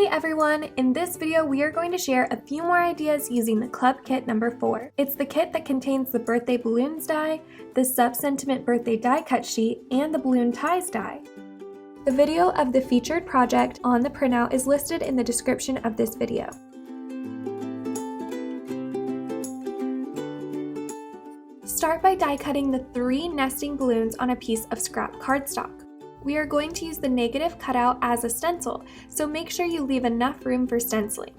Hey everyone! In this video we are going to share a few more ideas using the Club Kit number 4. It's the kit that contains the birthday balloons die, the sub-sentiment birthday die cut sheet, and the balloon ties die. The video of the featured project on the printout is listed in the description of this video. Start by die cutting the 3 nesting balloons on a piece of scrap cardstock. We are going to use the negative cutout as a stencil, so make sure you leave enough room for stenciling.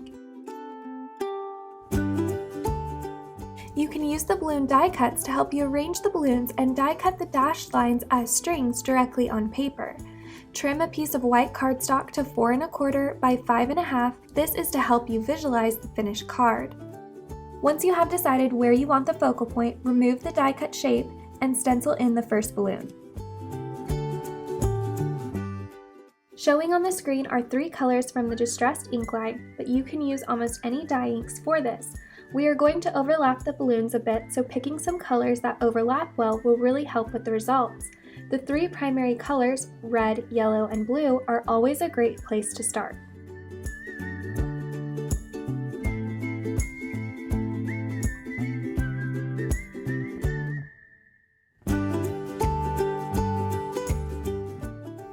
You can use the balloon die cuts to help you arrange the balloons and die cut the dashed lines as strings directly on paper. Trim a piece of white cardstock to 4 1/4 by 5 1/2. This is to help you visualize the finished card. Once you have decided where you want the focal point, remove the die cut shape and stencil in the first balloon. Showing on the screen are 3 colors from the distressed ink line, but you can use almost any dye inks for this. We are going to overlap the balloons a bit, so picking some colors that overlap well will really help with the results. The 3 primary colors, red, yellow, and blue, are always a great place to start.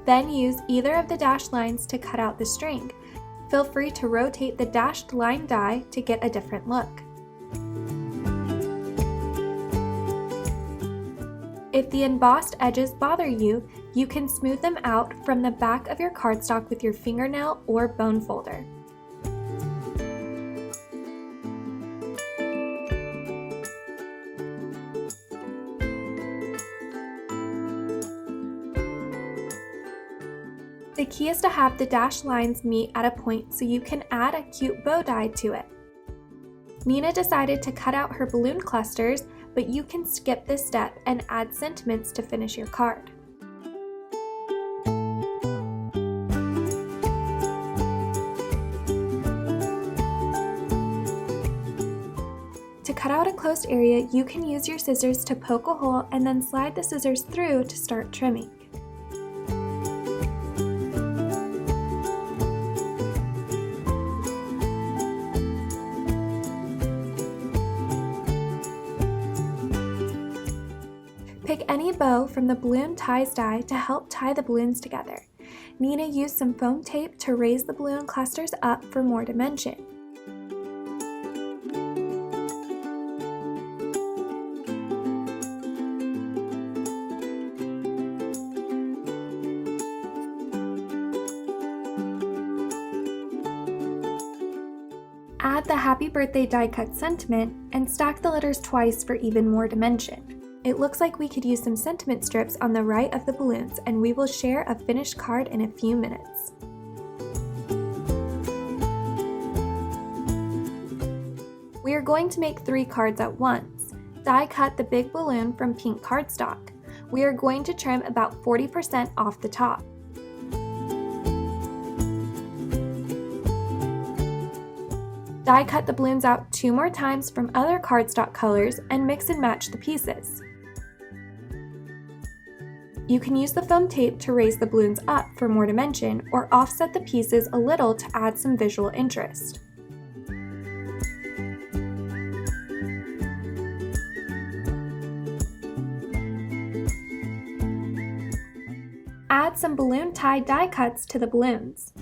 Then use either of the dashed lines to cut out the string. Feel free to rotate the dashed line die to get a different look. If the embossed edges bother you, you can smooth them out from the back of your cardstock with your fingernail or bone folder. The key is to have the dashed lines meet at a point so you can add a cute bow die to it. Nina decided to cut out her balloon clusters, but you can skip this step and add sentiments to finish your card. To cut out a closed area, you can use your scissors to poke a hole and then slide the scissors through to start trimming. Pick any bow from the balloon ties die to help tie the balloons together. Nina used some foam tape to raise the balloon clusters up for more dimension. Add the happy birthday die cut sentiment and stack the letters twice for even more dimension. It looks like we could use some sentiment strips on the right of the balloons, and we will share a finished card in a few minutes. We are going to make 3 cards at once. Die cut the big balloon from pink cardstock. We are going to trim about 40% off the top. Die cut the balloons out 2 more times from other cardstock colors and mix and match the pieces. You can use the foam tape to raise the balloons up for more dimension or offset the pieces a little to add some visual interest. Add some balloon tie die cuts to the balloons.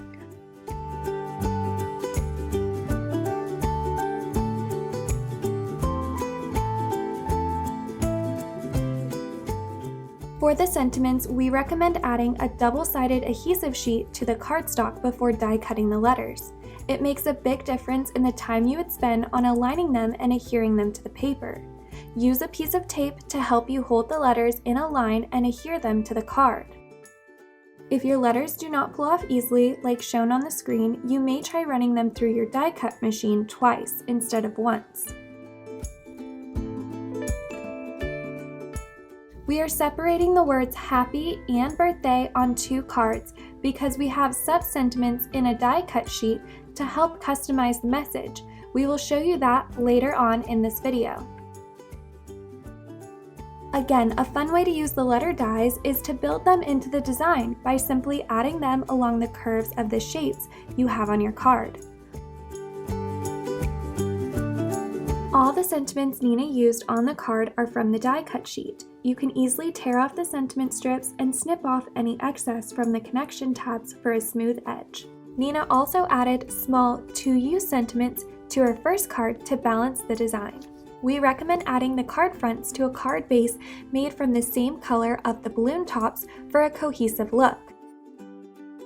For the sentiments, we recommend adding a double-sided adhesive sheet to the cardstock before die cutting the letters. It makes a big difference in the time you would spend on aligning them and adhering them to the paper. Use a piece of tape to help you hold the letters in a line and adhere them to the card. If your letters do not pull off easily, like shown on the screen, you may try running them through your die cut machine twice instead of once. We are separating the words happy and birthday on 2 cards because we have sub-sentiments in a die cut sheet to help customize the message. We will show you that later on in this video. Again, a fun way to use the letter dies is to build them into the design by simply adding them along the curves of the shapes you have on your card. All the sentiments Nina used on the card are from the die cut sheet. You can easily tear off the sentiment strips and snip off any excess from the connection tabs for a smooth edge. Nina also added small to-use sentiments to her first card to balance the design. We recommend adding the card fronts to a card base made from the same color of the balloon tops for a cohesive look.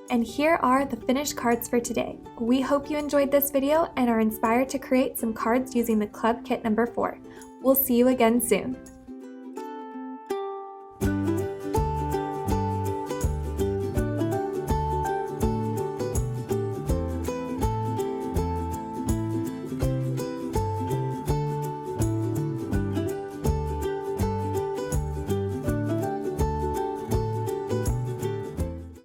And here are the finished cards for today. We hope you enjoyed this video and are inspired to create some cards using the Club Kit number 4. We'll see you again soon.